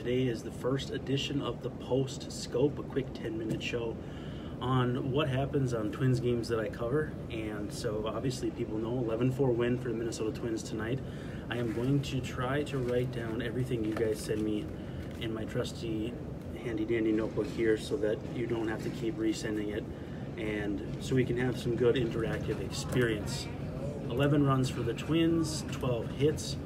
Today is the first edition of the Post Scope, a quick 10-minute show on what happens on Twins games that I cover. And so obviously people know 11-4 win for the Minnesota Twins tonight. I am going to try to write down everything you guys send me in my trusty handy dandy notebook here so that you don't have to keep resending it, and so we can have some good interactive experience. 11 runs for the Twins, 12 hits,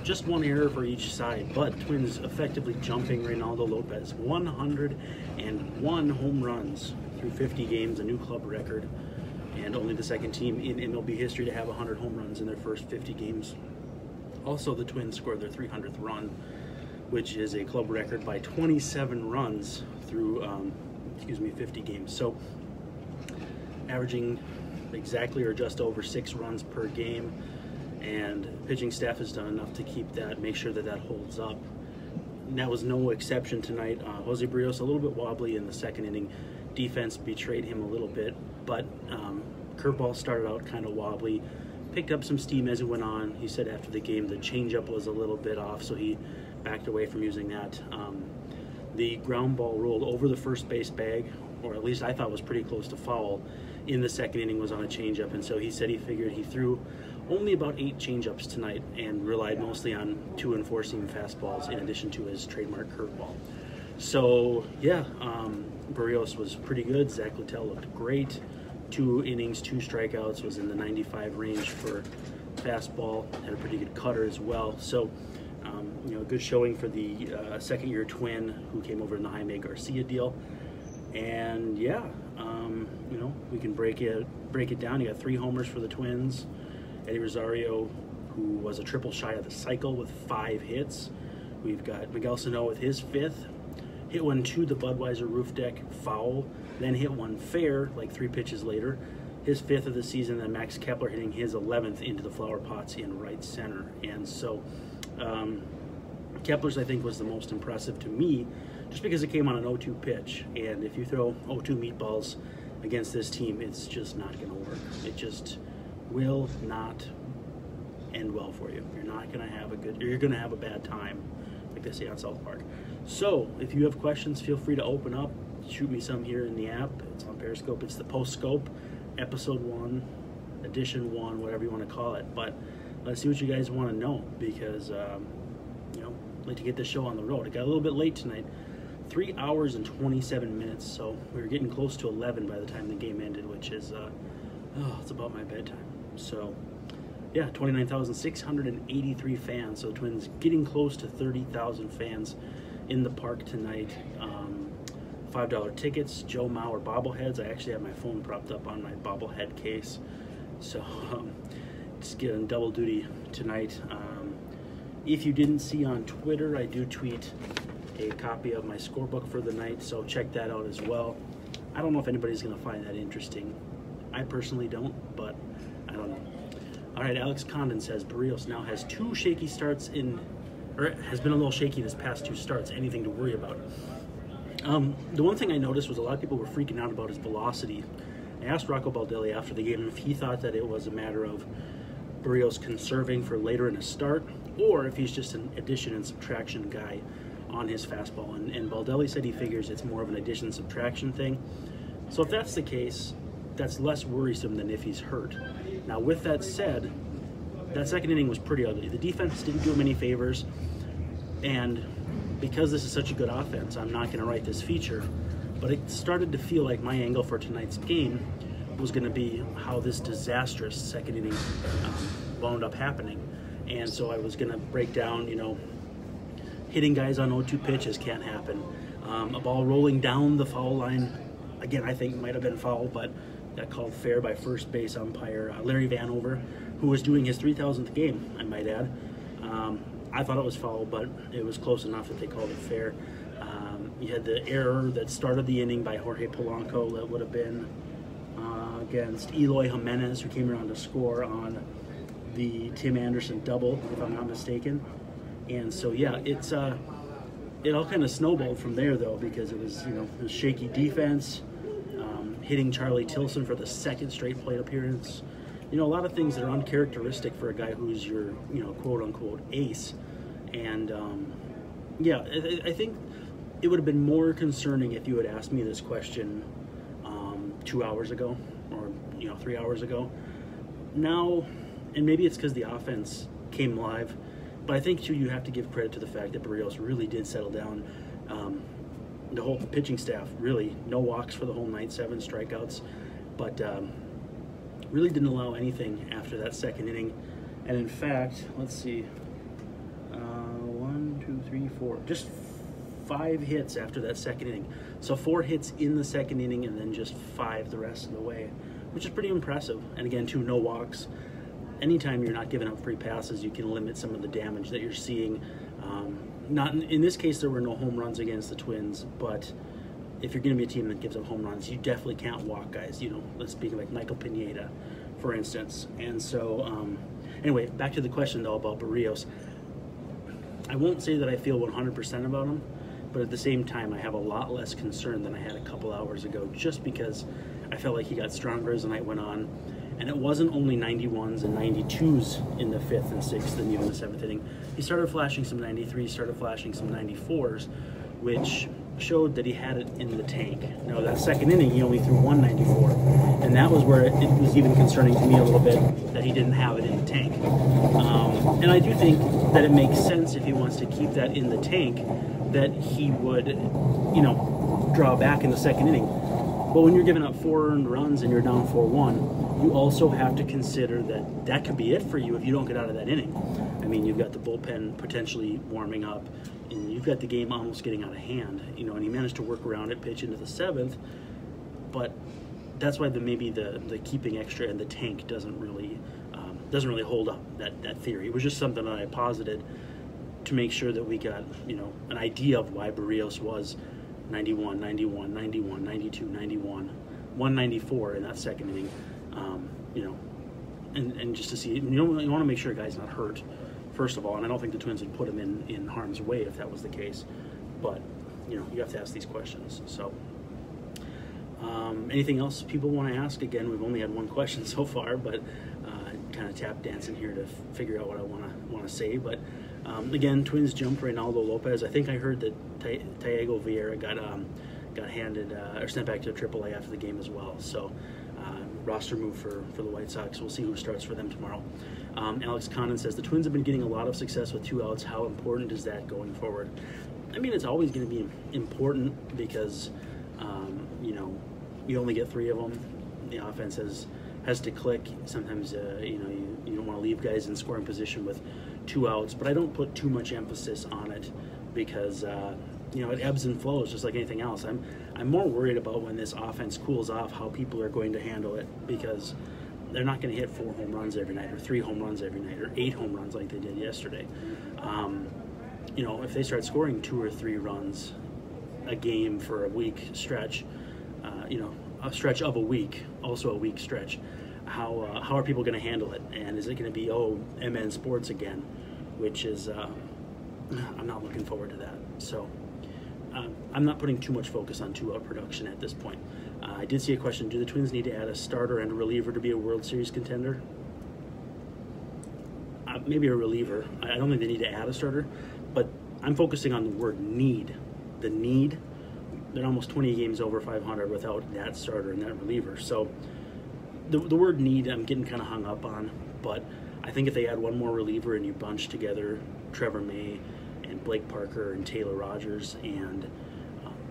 just one error for each side, but Twins effectively jumping Reynaldo Lopez. 101 home runs through 50 games, a new club record, and only the second team in MLB history to have 100 home runs in their first 50 games. Also, the Twins scored their 300th run, which is a club record by 27 runs through 50 games. So averaging exactly or just over 6 runs per game, and pitching staff has done enough to keep that, make sure that that holds up. And that was no exception tonight. Jose Barrios a little bit wobbly in the second inning. Defense betrayed him a little bit, but curveball started out kind of wobbly, picked up some steam as it went on. He said after the game the changeup was a little bit off, so he backed away from using that. The ground ball rolled over the first base bag, or at least I thought was pretty close to foul, in the second inning was on a changeup, and so he said he figured he threw only about 8 changeups tonight and relied mostly on 2 and 4-seam fastballs in addition to his trademark curveball. So yeah, Barrios was pretty good. Zach Littell looked great. 2 innings, 2 strikeouts, was in the 95 range for fastball, had a pretty good cutter as well. So good showing for the second-year Twin who came over in the Jaime Garcia deal. And yeah, we can break it down. You got 3 homers for the Twins. Eddie Rosario, who was a triple shy of the cycle with 5 hits. We've got Miguel Sano with his 5th. Hit one to the Budweiser roof deck, foul. Then hit one fair, like 3 pitches later. His 5th of the season. Then Max Kepler hitting his 11th into the flower pots in right center. And so Kepler's, I think, was the most impressive to me, just because it came on an 0-2 pitch. And if you throw 0-2 meatballs against this team, it's just not going to work. It just will not end well for you. You're not going to have you're going to have a bad time, like they say on South Park. So if you have questions, feel free to open up, shoot me some here in the app. It's on Periscope. It's the Post Scope, episode 1, edition 1, whatever you want to call it. But let's see what you guys want to know, because I'd like to get this show on the road. It got a little bit late tonight, 3 hours and 27 minutes, so we were getting close to 11 by the time the game ended, which is it's about my bedtime. So yeah, 29,683 fans. So Twins getting close to 30,000 fans in the park tonight. $5 tickets, Joe Mauer bobbleheads. I actually have my phone propped up on my bobblehead case, so just getting double duty tonight. If you didn't see on Twitter, I do tweet a copy of my scorebook for the night, so check that out as well. I don't know if anybody's going to find that interesting. I personally don't, but I don't know. All right, Alex Condon says Barrios now has 2 shaky starts has been a little shaky this past 2 starts. Anything to worry about? The one thing I noticed was a lot of people were freaking out about his velocity. I asked Rocco Baldelli after the game if he thought that it was a matter of Barrios conserving for later in a start, or if he's just an addition and subtraction guy on his fastball. And Baldelli said he figures it's more of an addition subtraction thing. So if that's the case, that's less worrisome than if he's hurt. Now, with that said, that second inning was pretty ugly. The defense didn't do him any favors, and because this is such a good offense, I'm not going to write this feature, but it started to feel like my angle for tonight's game was going to be how this disastrous second inning wound up happening. And so I was going to break down, hitting guys on 0-2 pitches can't happen. A ball rolling down the foul line, again, I think might have been foul, but got called fair by first base umpire Larry Vanover, who was doing his 3,000th game, I might add. I thought it was foul, but it was close enough that they called it fair. You had the error that started the inning by Jorge Polanco that would have been against Eloy Jimenez, who came around to score on the Tim Anderson double, if I'm not mistaken. And so yeah, it all kind of snowballed from there, though, because it was it was shaky defense, hitting Charlie Tilson for the 2nd straight plate appearance. A lot of things that are uncharacteristic for a guy who's your quote unquote ace. And Yeah, I think it would have been more concerning if you had asked me this question 2 hours ago or 3 hours ago. Now, and maybe it's because the offense came live, but I think too you have to give credit to the fact that Barrios really did settle down. The whole pitching staff, really, no walks for the whole night, 7 strikeouts, but really didn't allow anything after that second inning. And in fact, let's see, 1, 2, 3, 4, just 5 hits after that second inning. So 4 hits in the second inning and then just 5 the rest of the way, which is pretty impressive. And again, too, no walks. Anytime you're not giving up free passes, you can limit some of the damage that you're seeing. Not in this case, there were no home runs against the Twins, but if you're going to be a team that gives up home runs, you definitely can't walk guys. Let's speak of like Michael Pineda, for instance. And so, anyway, back to the question though about Barrios. I won't say that I feel 100% about him, but at the same time, I have a lot less concern than I had a couple hours ago, just because I felt like he got stronger as the night went on. And it wasn't only 91s and 92s in the 5th and 6th and even the 7th inning. He started flashing some 93s, started flashing some 94s, which showed that he had it in the tank. Now, that second inning, he only threw 194, and that was where it was even concerning to me a little bit that he didn't have it in the tank. And I do think that it makes sense if he wants to keep that in the tank that he would, draw back in the second inning. But when you're giving up 4 earned runs and you're down 4-1, you also have to consider that that could be it for you if you don't get out of that inning. I mean, you've got the bullpen potentially warming up, and you've got the game almost getting out of hand. And he managed to work around it, pitch into the 7th, but that's why maybe the keeping extra in the tank doesn't really hold up, that theory. It was just something that I posited to make sure that we got an idea of why Barrios was 91, 91, 91, 92, 91, 194 in that second inning. And just to see, you want to make sure a guy's not hurt, first of all, and I don't think the Twins would put him in harm's way if that was the case. But, you have to ask these questions. So, anything else people want to ask? Again, we've only had one question so far, but kind of tap dancing here to figure out what I want to say. But again, Twins jump Reynaldo Lopez. I think I heard that Thiago Vieira got handed or sent back to AAA after the game as well. So roster move for the White Sox. We'll see who starts for them tomorrow. Alex Condon says the Twins have been getting a lot of success with 2 outs. How important is that going forward? I mean, it's always going to be important because you only get 3 of them. The offense has to click. Sometimes you don't want to leave guys in scoring position with 2 outs, but I don't put too much emphasis on it because it ebbs and flows just like anything else. I'm more worried about when this offense cools off, how people are going to handle it, because they're not going to hit 4 home runs every night or 3 home runs every night or 8 home runs like they did yesterday. If they start scoring 2 or 3 runs a game for a week stretch, a stretch of a week, also a week stretch, how are people going to handle it? And is it going to be, MN Sports again, which is, I'm not looking forward to that. So I'm not putting too much focus on 2-out production at this point. I did see a question, do the Twins need to add a starter and a reliever to be a World Series contender? Maybe a reliever. I don't think they need to add a starter, but I'm focusing on the word need. The need. They're almost 20 games over 500 without that starter and that reliever. So the word need I'm getting kind of hung up on, but I think if they add one more reliever and you bunch together Trevor May and Blake Parker and Taylor Rogers and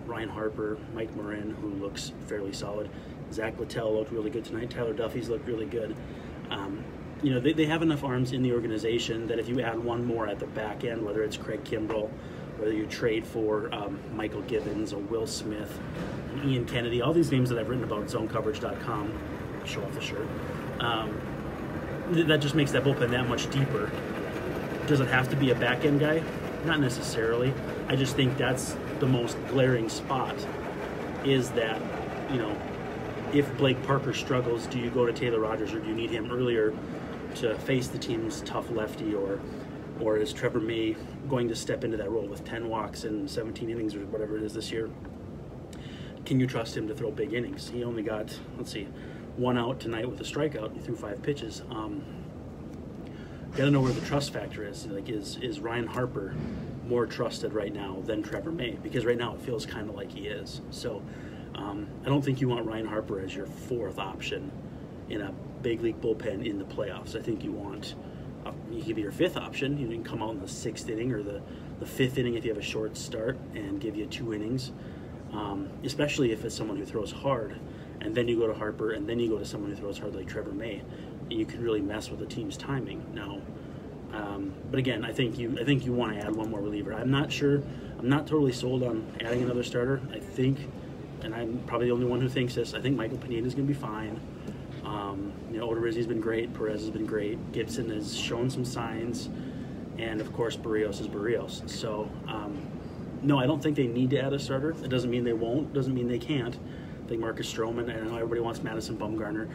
Ryan Harper, Mike Morin, who looks fairly solid, Zach Littell looked really good tonight, Tyler Duffy's looked really good. They have enough arms in the organization that if you add one more at the back end, whether it's Craig Kimbrell, whether you trade for Michael Gibbons or Will Smith, and Ian Kennedy, all these names that I've written about at zonecoverage.com, show off the shirt, that just makes that bullpen that much deeper. Does it have to be a back-end guy? Not necessarily. I just think that's the most glaring spot, is that, if Blake Parker struggles, do you go to Taylor Rogers or do you need him earlier to face the team's tough lefty, or is Trevor May going to step into that role with 10 walks and 17 innings or whatever it is this year? Can you trust him to throw big innings? He only got, 1 out tonight with a strikeout. He threw 5 pitches. Got to know where the trust factor is. Is Ryan Harper more trusted right now than Trevor May, because right now it feels kind of like he is. So I don't think you want Ryan Harper as your fourth option in a big league bullpen in the playoffs. I think you want, he could be your fifth option. You can come out in the sixth inning or the fifth inning if you have a short start and give you 2 innings, especially if it's someone who throws hard. And then you go to Harper, and then you go to someone who throws hard like Trevor May. You can really mess with the team's timing. Now, but again, I think you want to add one more reliever. I'm not sure. I'm not totally sold on adding another starter. I think, and I'm probably the only one who thinks this, I think Michael Pineda is going to be fine. Odorizzi's been great. Perez has been great. Gibson has shown some signs. And, of course, Barrios is Barrios. So, no, I don't think they need to add a starter. It doesn't mean they won't. Doesn't mean they can't. I think Marcus Stroman, I know everybody wants Madison Bumgarner.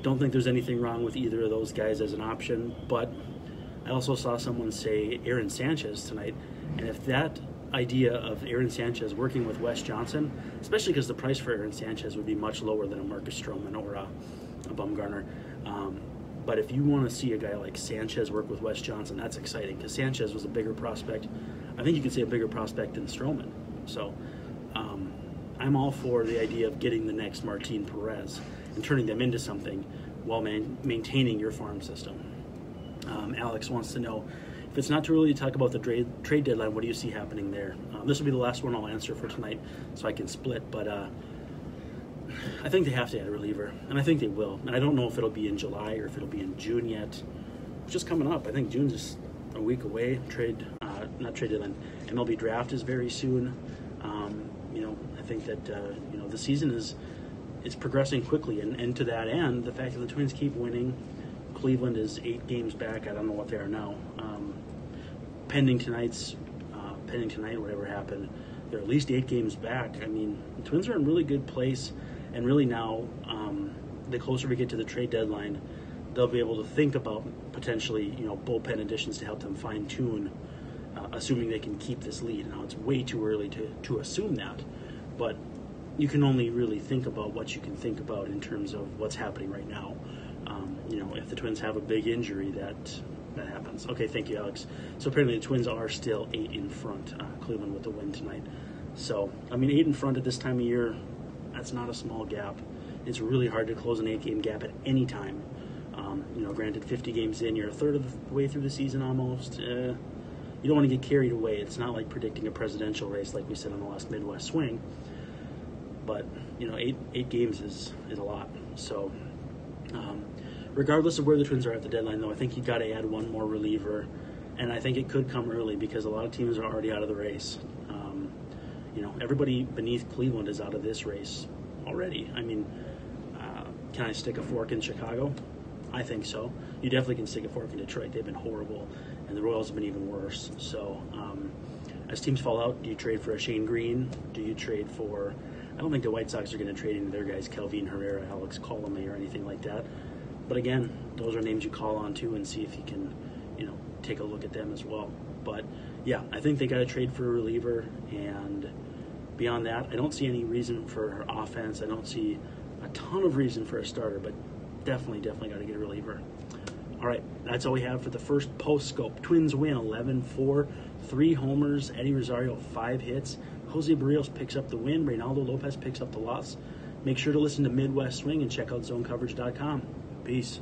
Don't think there's anything wrong with either of those guys as an option. But I also saw someone say Aaron Sanchez tonight. And if that idea of Aaron Sanchez working with Wes Johnson, especially because the price for Aaron Sanchez would be much lower than a Marcus Stroman or a Bumgarner. But if you want to see a guy like Sanchez work with Wes Johnson, that's exciting, because Sanchez was a bigger prospect. I think you could say a bigger prospect than Stroman. So I'm all for the idea of getting the next Martin Perez and turning them into something while maintaining your farm system. Alex wants to know, if it's not too early to talk about the trade deadline, what do you see happening there? This will be the last one I'll answer for tonight, so I can split. But I think they have to add a reliever, and I think they will. And I don't know if it'll be in July or if it'll be in June yet. It's just coming up. I think June's just a week away. Not trade deadline. MLB draft is very soon. I think that the season is progressing quickly, and to that end, the fact that the Twins keep winning, Cleveland is 8 games back. I don't know what they are now. Pending tonight, whatever happened, they're at least 8 games back. I mean, the Twins are in really good place, and really now, the closer we get to the trade deadline, they'll be able to think about potentially, bullpen additions to help them fine tune, assuming they can keep this lead. Now, it's way too early to assume that, but you can only really think about what you can think about in terms of what's happening right now. If the Twins have a big injury, that happens. Okay, thank you, Alex. So apparently the Twins are still 8 in front, Cleveland with the win tonight. So, 8 in front at this time of year, that's not a small gap. It's really hard to close an 8-game gap at any time. Granted, 50 games in, you're a third of the way through the season almost. You don't want to get carried away. It's not like predicting a presidential race like we said on the last Midwest Swing. But, 8 games is a lot. So, regardless of where the Twins are at the deadline, though, I think you got to add one more reliever, and I think it could come early because a lot of teams are already out of the race. Everybody beneath Cleveland is out of this race already. Can I stick a fork in Chicago? I think so. You definitely can stick a fork in Detroit. They've been horrible, and the Royals have been even worse. So, as teams fall out, do you trade for a Shane Green? Do you trade for? I don't think the White Sox are going to trade into their guys, Kelvin Herrera, Alex Colomé, or anything like that. But again, those are names you call on too and see if you can, take a look at them as well. But yeah, I think they got to trade for a reliever, and beyond that, I don't see any reason for offense. I don't see a ton of reason for a starter, but definitely got to get a reliever. All right, that's all we have for the first post scope. Twins win 11-4, 3 homers, Eddie Rosario 5 hits, Jose Barrios picks up the win, Reynaldo Lopez picks up the loss. Make sure to listen to Midwest Swing and check out zonecoverage.com. Peace.